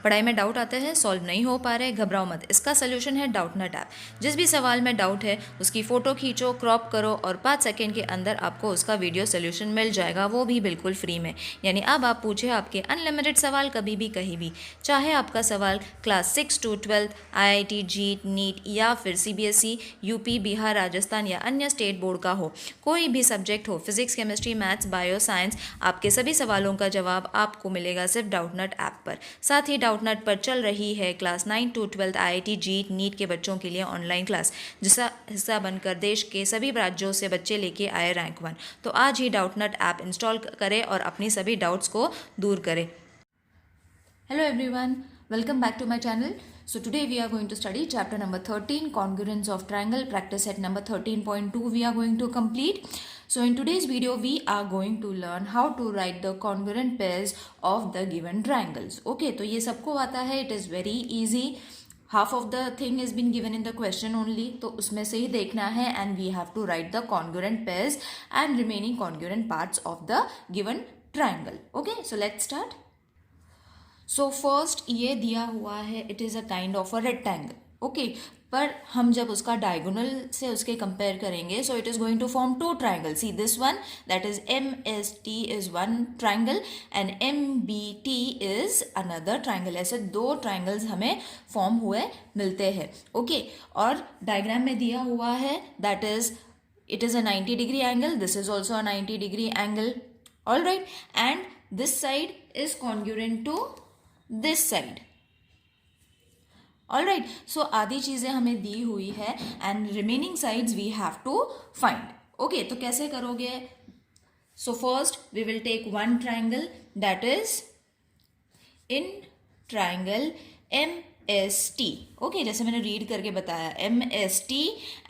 पढ़ाई में डाउट आते हैं, सॉल्व नहीं हो पा रहे, घबराओ मत, इसका सोल्यूशन है डाउटनट ऐप। जिस भी सवाल में डाउट है उसकी फ़ोटो खींचो, क्रॉप करो और 5 सेकेंड के अंदर आपको उसका वीडियो सोल्यूशन मिल जाएगा, वो भी बिल्कुल फ्री में। यानी अब आप पूछे आपके अनलिमिटेड सवाल कभी भी कहीं भी, चाहे आपका सवाल क्लास 6 to 12 IIT जीट नीट या फिर CBSE यूपी बिहार राजस्थान या अन्य स्टेट बोर्ड का हो, कोई भी सब्जेक्ट हो, physics chemistry maths bio science, आपके सभी सवालों का जवाब आपको मिलेगा सिर्फ डाउटनट ऐप पर। साथ ही डाउटनट पर चल रही है क्लास 9 to 12 IIT जीट नीट के बच्चों के लिए ऑनलाइन क्लास, जिसका हिस्सा बनकर देश के सभी राज्यों से बच्चे लेके आए रैंक 1। तो आज ही डाउटनट ऐप इंस्टॉल करें और अपनी सभी डाउट्स को दूर करें। Hello everyone, welcome back to my channel. So today we are going to study chapter number 13, congruence of triangle, practice set number 13.2 we are going to complete. So in today's video we are going to learn how to write the congruent pairs of the given triangles. Okay, तो ये सबको आता है, it is very easy. Half of the thing has been given in the question only, तो उसमें से ही देखना है and we have to write the congruent pairs and remaining congruent parts of the given triangle. Okay, so let's start. So first ये दिया हुआ है, it is a kind of a rectangle. Okay, पर हम जब उसका डायगोनल से उसके कंपेयर करेंगे, so it is going to form two triangle. See this one, that is MST is one triangle and MBT is another triangle. ऐसे दो triangles हमें फॉर्म हुए मिलते हैं। ओके, और डायग्राम में दिया हुआ है that is it is a 90 degree angle, this is also a 90 degree angle, all right, and this side is congruent to this side, all right. So आधी चीजें हमें दी हुई है and remaining sides we have to find. Okay, तो कैसे करोगे? So first we will take one triangle, that is in triangle MST. Okay, जैसे मैंने रीड करके बताया, MST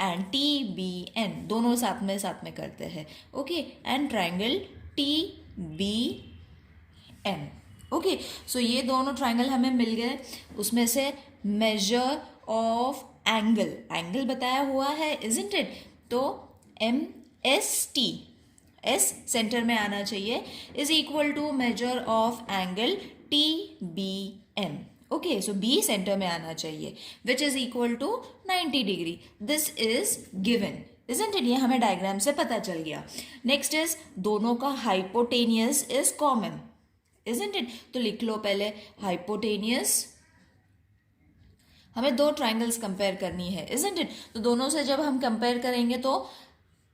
एंड TBN दोनों साथ में करते हैं। Okay, and triangle TBN। Okay, so ये दोनों ट्राइंगल हमें मिल गए। उसमें से मेजर ऑफ एंगल, एंगल बताया हुआ है, इजंट इट? तो MST, S सेंटर में आना चाहिए, is equal to measure of angle TBM। Okay, so B centre में आना चाहिए, which is equal to 90 degree. This is given, isn't it? ये हमें डायग्राम से पता चल गया। नेक्स्ट इज दोनों का hypotenuse is common, isn't it? तो लिख लो पहले हाइपोटेनियस। हमें दो ट्राइंगल्स कंपेयर करनी है, इजंट इट? तो दोनों से जब हम कंपेयर करेंगे तो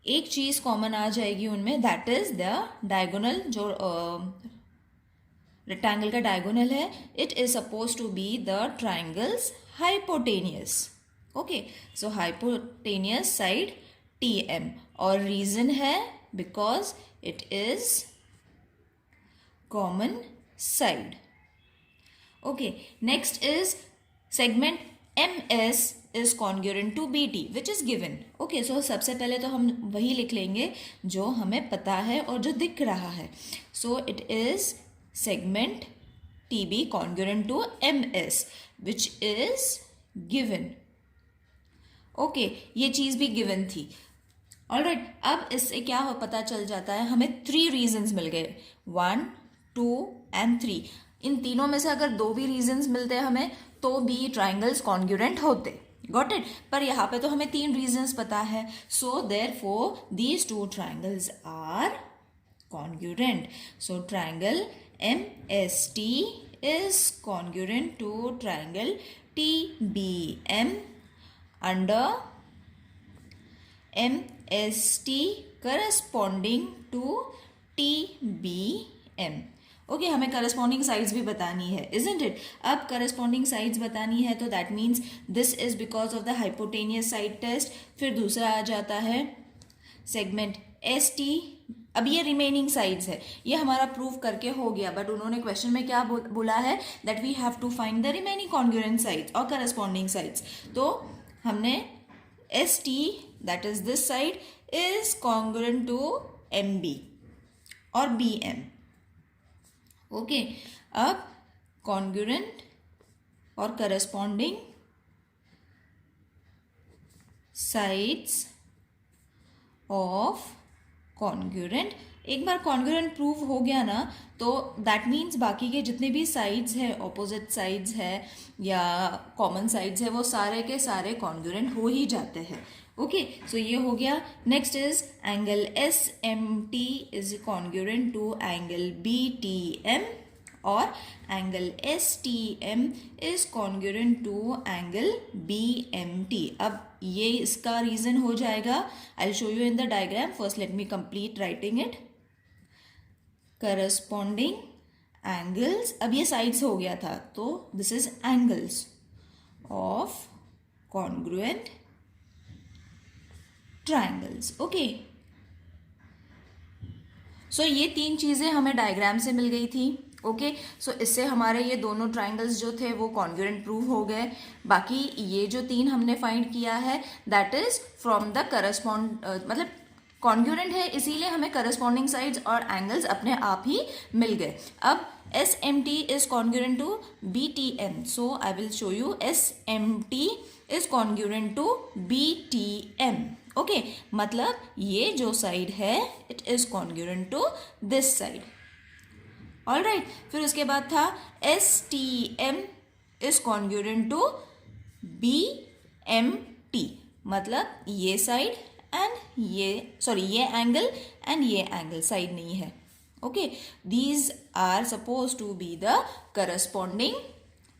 एक चीज कॉमन आ जाएगी उनमें, दैट इज द डायगोनल। जो रेक्टेंगल का डायगोनल है, it is suppose to be the triangles hypotenuse. Okay, so hypotenuse side TM, और रीजन है because it is common side. Okay, next is segment MS is congruent to BT which is given. Okay, so सबसे पहले तो हम वही लिख लेंगे जो हमें पता है और जो दिख रहा है। So it is segment TB congruent to MS which is given. Okay, ये चीज भी गिवन थी। ऑलराइट, अब इससे क्या पता चल जाता है, हमें 3 रीजंस मिल गए, 1, 2 एंड 3। इन तीनों में से अगर 2 भी रीजंस मिलते हैं हमें, तो भी ट्राइंगल्स कॉन्ग्रुएंट होते। Got it? पर यहाँ पे तो हमें 3 रीजंस पता है, so therefore these 2 triangles are congruent. So triangle MST is congruent to triangle TBM under MST corresponding to TBM. Okay, हमें करस्पॉन्डिंग साइड्स भी बतानी है, इजंट इट? अब करस्पॉन्डिंग साइड्स बतानी है तो that means this is because of the hypotenuse side test. फिर दूसरा आ जाता है सेगमेंट ST। अब ये रिमेनिंग साइड्स है, ये हमारा प्रूव करके हो गया, बट उन्होंने क्वेश्चन में क्या बोला है, that we have to find the remaining congruent sides और करस्पॉन्डिंग साइड्स। तो हमने ST, that is this side, is congruent to MB और BM। ओके, अब कॉन्ग्रुएंट और करस्पॉन्डिंग साइड्स of congruent एक बार कॉन्ग्रुएंट प्रूव हो गया ना, तो दैट मीन्स बाकी के जितने भी साइड्स है, ऑपोजिट साइड्स है या कॉमन साइड्स है, वो सारे के सारे कॉन्ग्रुएंट हो ही जाते हैं। ओके, सो ये हो गया। Next is angle S M T is congruent to angle B T M, और angle S T M is congruent to angle B M T. अब ये इसका रीजन हो जाएगा, I will show you in the diagram. First let me complete writing it. Corresponding angles, अब ये sides हो गया था, तो this is angles of congruent triangles. Okay, so ये तीन चीज़ें हमें डायग्राम से मिल गई थी। ओके, सो इससे हमारे ये दोनों ट्राइंगल्स जो थे वो कॉन्ग्रुएंट प्रूव हो गए। बाकी ये जो तीन हमने फाइंड किया है दैट इज फ्रॉम द मतलब कॉन्ग्रुएंट है, इसीलिए हमें करस्पॉन्डिंग साइड्स और एंगल्स अपने आप ही मिल गए। अब S M T is congruent to B T M, so I will show you S M T is congruent to B T M. Okay, मतलब ये जो साइड है it is congruent to this side. All right, फिर उसके बाद था S T M is congruent to B M T, मतलब ये साइड एंड ये एंगल एंड ये एंगल, साइड नहीं है। Okay, these are suppose to be the corresponding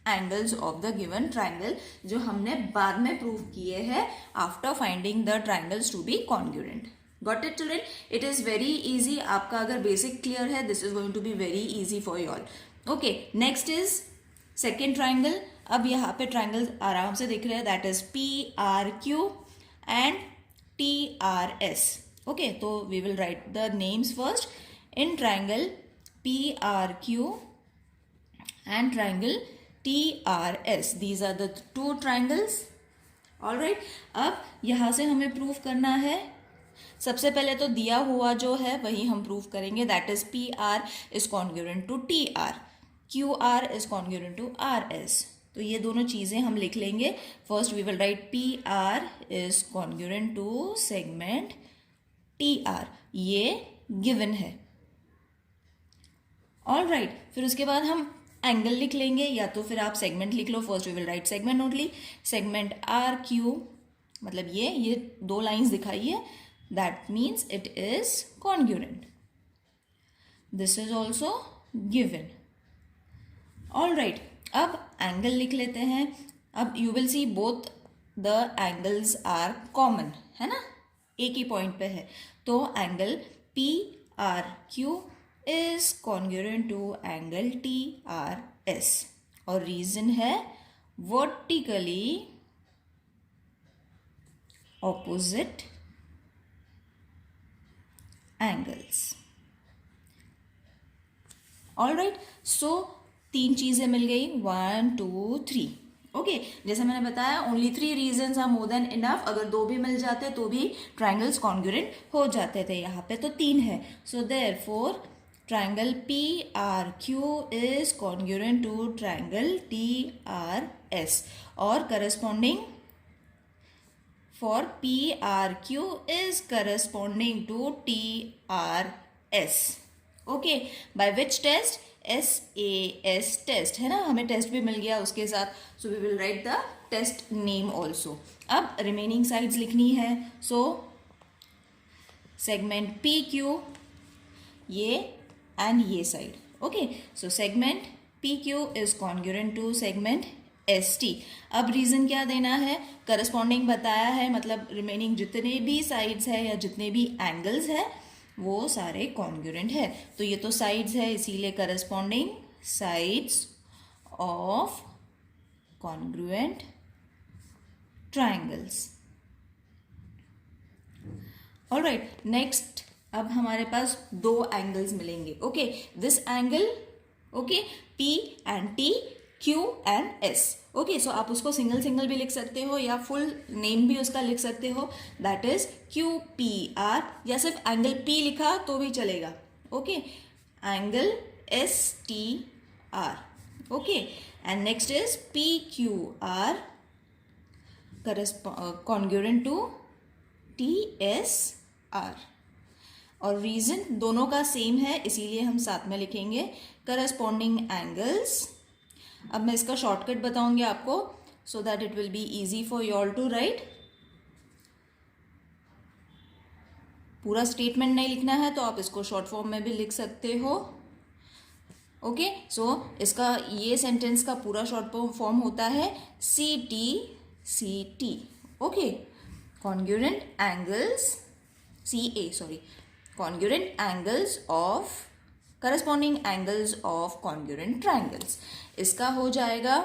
angles of the given triangle, जो हमने बाद में प्रूव किए हैं after finding the triangles to be congruent. Got it children? It is very easy. आपका अगर बेसिक क्लियर है, this is going to be very easy for you all. Okay, next is second triangle. अब यहाँ पे triangle आराम से दिख रहे हैं, that is P R Q and T R S. Okay, तो we will write the names first. In triangle P R Q and triangle TRS, these are the two triangles. All right, अब यहाँ से हमें prove करना है। सबसे पहले तो दिया हुआ जो है वही हम प्रूव करेंगे, that is PR is congruent to TR, QR is congruent to RS। तो ये दोनों चीज़ें हम लिख लेंगे। First we will write PR is congruent to segment TR, ये गिवन है। ऑल राइट, फिर उसके बाद हम एंगल लिख लेंगे, या तो फिर आप सेगमेंट लिख लो। First we will write segment only, segment RQ, मतलब ये दो लाइंस दिखाई है, that means it is congruent. This is also given. All right, अब एंगल लिख लेते हैं। अब you will see both the angles are common, है ना, एक ही पॉइंट पे है। तो angle PRQ is congruent to angle TRS, और रीजन है vertically opposite angles. All right, so तीन चीजें मिल गई, 1 2 3। ओके, जैसे मैंने बताया only 3 reasons are more than enough. अगर 2 भी मिल जाते तो भी ट्राइंगल्स कॉन्ग्रुएंट हो जाते थे। यहाँ पे तो 3 है, so therefore triangle PRQ is congruent to triangle TRS, और corresponding for PRQ is corresponding to TRS. Okay, by which test? SAS test, है ना, हमें टेस्ट भी मिल गया उसके साथ, so we will write the test name also. अब remaining sides लिखनी है, so segment PQ, ये and ये side. Okay, so segment PQ is congruent to segment ST। अब रीजन क्या देना है, करस्पॉन्डिंग बताया है, मतलब रिमेनिंग जितने भी साइड्स है या जितने भी एंगल्स है वो सारे कॉन्ग्रुएंट है। तो ये तो साइड्स है, इसीलिए corresponding sides of congruent triangles. Alright, next अब हमारे पास दो एंगल्स मिलेंगे। Okay, this angle, okay, P and T, Q and S। Okay, so आप उसको सिंगल सिंगल भी लिख सकते हो या फुल नेम भी उसका लिख सकते हो, दैट इज QPR, या सिर्फ एंगल P लिखा तो भी चलेगा। Okay, angle STR। Okay, and next is PQR congruent to TSR। और रीजन दोनों का सेम है, इसीलिए हम साथ में लिखेंगे करस्पॉन्डिंग एंगल्स। अब मैं इसका शॉर्टकट बताऊंगी आपको, so that it will be easy for you all to write. पूरा स्टेटमेंट नहीं लिखना है तो आप इसको शॉर्ट फॉर्म में भी लिख सकते हो। ओके, सो इसका ये सेंटेंस का पूरा शॉर्ट फॉर्म होता है CT। Okay, congruent angles congruent angles of corresponding angles of congruent triangles। इसका हो जाएगा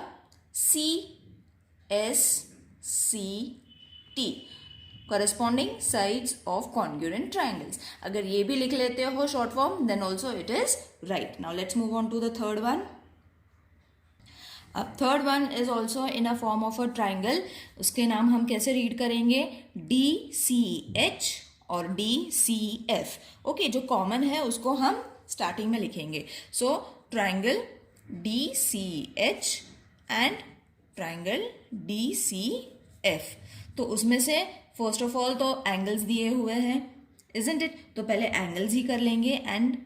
CSCT, corresponding sides of congruent triangles। अगर ये भी लिख लेते हो short form then also it is right। Now let's move on to the third one। अब third one is also in a form of a triangle. उसके नाम हम कैसे रीड करेंगे, DCH और DCF। ओके, जो कॉमन है उसको हम स्टार्टिंग में लिखेंगे। So triangle DCH and triangle DCF। तो उसमें से फर्स्ट ऑफ ऑल तो एंगल्स दिए हुए हैं, इजंट इट, तो पहले एंगल्स ही कर लेंगे एंड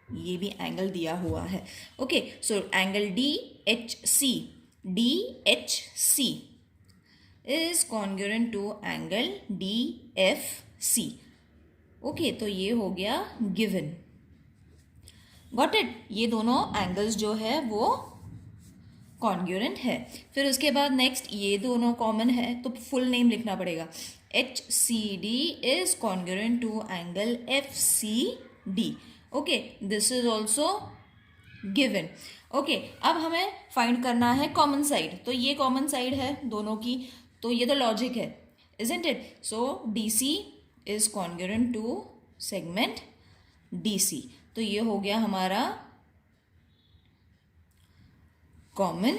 ये भी एंगल दिया हुआ है। Okay, so angle DHC is congruent to angle DFC। Okay, तो ये हो गया गिवन, गॉट इट। ये दोनों एंगल्स जो है वो कॉन्ग्रुएंट है। फिर उसके बाद नेक्स्ट ये दोनों कॉमन है तो फुल नेम लिखना पड़ेगा। HCD is congruent to angle FCD। Okay, this is also given. Okay, अब हमें फाइंड करना है कॉमन साइड। तो ये कॉमन साइड है दोनों की, तो ये तो लॉजिक है, isn't it. So DC is congruent to segment DC। तो ये हो गया हमारा कॉमन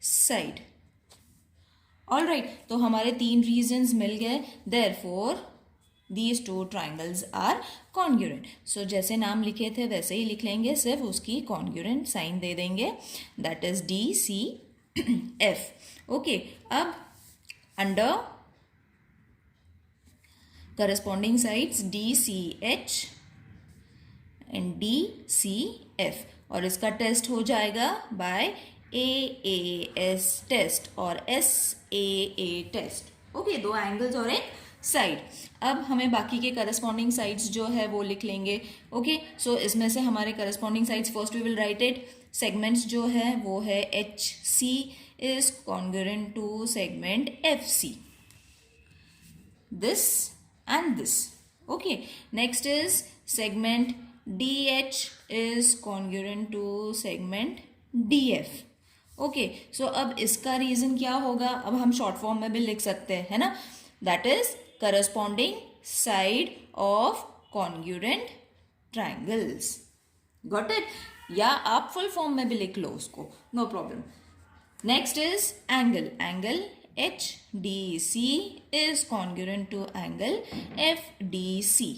साइड। ऑल राइट, तो हमारे 3 रीजंस मिल गए। Therefore These two triangles are congruent। So जैसे नाम लिखे थे वैसे ही लिख लेंगे, सिर्फ उसकी congruent साइन दे देंगे, that is DCF। ओके, अब under corresponding sides DCH and DCF, और इसका टेस्ट हो जाएगा बाय AAS टेस्ट और SAA टेस्ट। ओके, 2 एंगल्स और एक साइड। अब हमें बाकी के करस्पॉन्डिंग साइड्स जो है वो लिख लेंगे। ओके, सो इसमें से हमारे corresponding sides, first we will write it. Segments जो है वो है HC is congruent to segment FC, this and this. Okay, next is segment DH is congruent to segment DF। Okay, so अब इसका रीजन क्या होगा, अब हम शॉर्ट फॉर्म में भी लिख सकते हैं, है ना, that is corresponding side of congruent triangles। Got it? या आप फुल फॉर्म में भी लिख लो उसको, no problem. Next is angle HDC is congruent to angle FDC।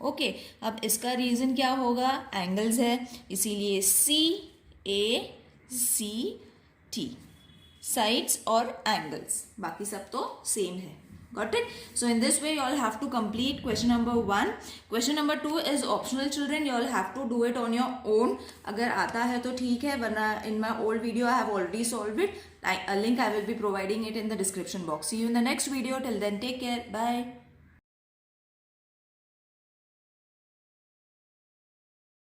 Okay, अब इसका रीजन क्या होगा, एंगल्स है इसीलिए CACT, साइड्स और एंगल्स, बाकी सब तो सेम है। Got it? So in this way you all have to complete question number 1. Question number 2 is optional children. You all have to do it on your own. अगर आता है तो ठीक है, वरना in my old video I have already solved it. A link I will be providing it in the description box. See you in the next video. Till then, take care. Bye.